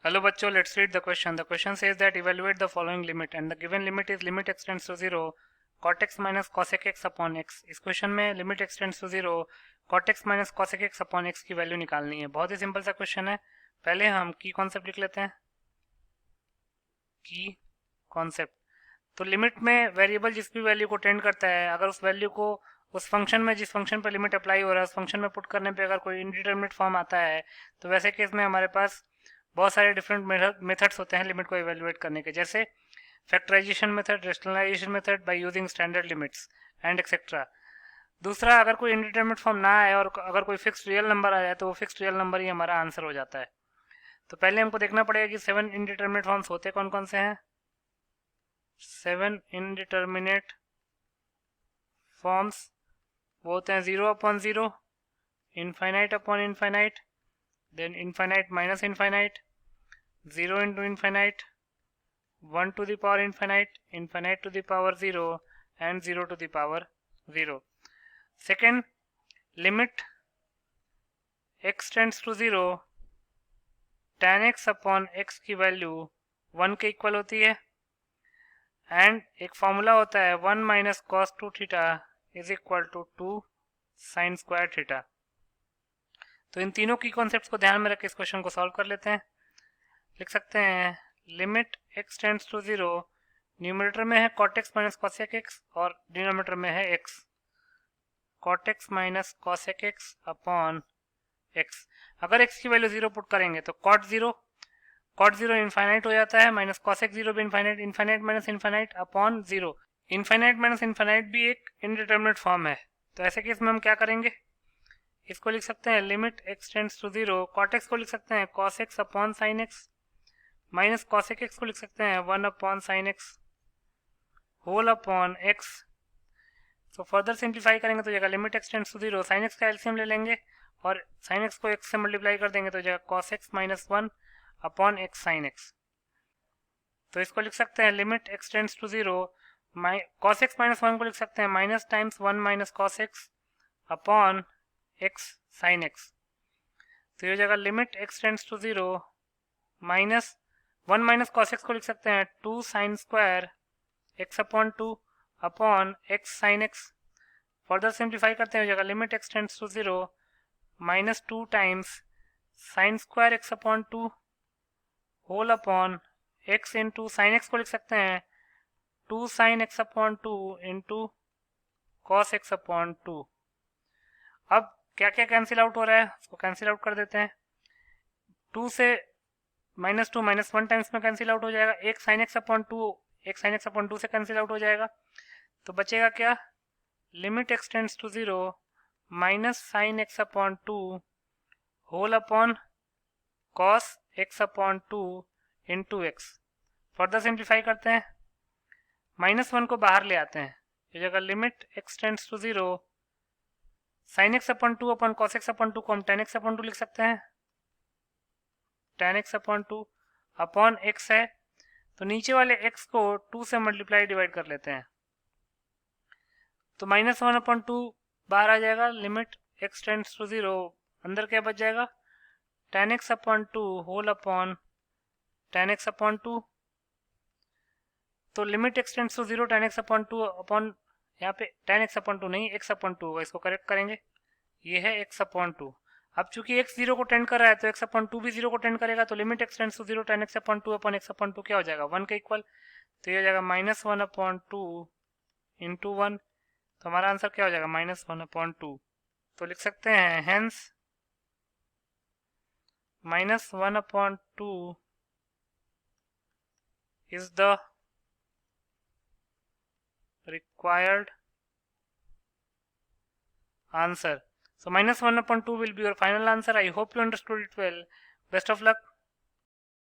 Hello बच्चों, let's read the question. The question says that evaluate the following limit and the given limit is limit x tends to 0 cot x minus cosec x upon x. इस question में limit x tends to 0 cot x minus cosec x upon x की value निकालनी है। बहुत ही simple सा question है। पहले हम की कॉन्सेप्ट लिख लेते हैं। की कॉन्सेप्ट तो लिमिट में वेरिएबल जिस भी वैल्यू को टेंड करता है, अगर उस वैल्यू को उस फंक्शन में जिस फंक्शन पर लिमिट अप्लाई हो रहा है उस फंक्शन में पुट करने पे अगर कोई इनडिटरमिनेट फॉर्म आता है तो वैसे केस में हमारे पास बहुत सारे डिफरेंट मेथड्स होते हैं लिमिट को इवेल्युएट करने के, जैसे factorisation method, rationalisation method by using standard limits and etcetera. दूसरा, अगर कोई इनडिटरमिनेट फॉर्म ना आए और अगर कोई फिक्स्ड रियल नंबर आ जाए तो वो फिक्स्ड रियल नंबर ही हमारा आंसर हो जाता है। तो पहले हमको देखना पड़ेगा कि 7 इनडिटरमिनेट फॉर्म्स होते कौन कौन से हैं। 7 इनडिटरमिनेट फॉर्म्स वो होते हैं 0 upon 0, infinite upon infinite, then infinite minus infinite, 0 into infinite, 1 to the power infinite, infinite to the power 0 and 0 to the power 0. Second, limit x tends to 0 tan x upon x की value 1 के equal होती है and एक formula होता है 1 minus cos 2 theta is equal to 2 sine square theta. तो इन तीनों की कॉन्सेप्ट्स को ध्यान में रख के इस क्वेश्चन को सॉल्व कर लेते हैं। लिख सकते हैं limit x tends to 0, numerator में है cot x minus cosec x और डिनोमिनेटर में है x, cot x minus cosec x upon x। अगर x की वैल्यू 0 पुट करेंगे तो cot 0 इनफाइनाइट हो जाता है, माइनस cosec 0 भी infinite, infinite minus infinite upon 0। Infinite minus infinite भी एक इनडिटरमिनेट फॉर्म है। तो ऐसे केस में हम क्या करेंगे, इसको लिख सकते हैं limit x tends to 0, cot x को लिख सकते हैं cos x upon sin x, minus cosec x को लिख सकते हैं 1 upon sine x whole upon x. तो फर्दर सिंप्लीफाई करेंगे तो जगह limit x tends to 0 sine x का एलसीएम ले लेंगे और साइन एक्स को x से मल्टीप्लाई कर देंगे तो जगह cos x minus 1 upon x sine x. तो इसको लिख सकते हैं limit x tends to 0, cos x minus 1 को लिख सकते हैं minus times 1 minus cos x upon x sine x. तो ये जगह limit x tends to 0 minus 1 minus cos x को लिख सकते हैं 2 sine square x upon 2 upon x sine x. Further simplify करते हैं जगह limit x tends to 0 minus 2 times sine square x upon 2 whole upon x into sine x को लिख सकते हैं 2 sine x upon 2 into cos x upon 2। अब क्या क्या कैंसिल आउट हो रहा है उसको कैंसिल आउट कर देते हैं। 2 से माइनस 2 माइनस 1 टाइम्स में कैंसिल आउट हो जाएगा, एक साइन एक्स अपॉन 2 एक साइन एक्स अपॉन 2 से कैंसिल आउट हो जाएगा। तो बचेगा क्या, limit x tends to 0 minus sine x upon 2 whole upon cos x upon 2 into x. Further simplify करते हैं, माइनस 1 को बाहर ले आते हैं, ये जगह limit x tends to 0 sine x upon 2 upon cos x upon 2 को हम टेन एक्स अपॉन 2 लिख सकते हैं, ten x upon 2 upon x है तो नीचे वाले x को 2 से मल्टीप्लाई डिवाइड कर लेते हैं तो माइनस 1 अपॉन 2 बाहर आ जाएगा, लिमिट x टेंड्स टू 0 अंदर क्या बच जाएगा tan x upon 2 whole upon tan x upon 2। तो limit x tends to 0 tan x upon 2 upon यहाँ पे टेन एक्स अपॉन 2 नहीं x अपॉन 2 होगा, इसको करेक्ट करेंगे, ये है x अपॉन 2। अब चूंकि x 0 को टेंड कर रहा है तो x अपॉन 2 भी 0 को टेंड करेगा तो limit x tends to 0 tan x upon 2 upon x upon 2 क्या हो जाएगा 1 के इक्वल। तो ये हो जाएगा माइनस 1 अपॉन 2 इंटू 1, तो हमारा आंसर क्या हो जाएगा माइनस 1 अपॉन 2। तो लिख सकते हैं hence minus 1 upon 2 is the required answer. So minus 1 upon 2 will be your final answer. I hope you understood it well. Best of luck.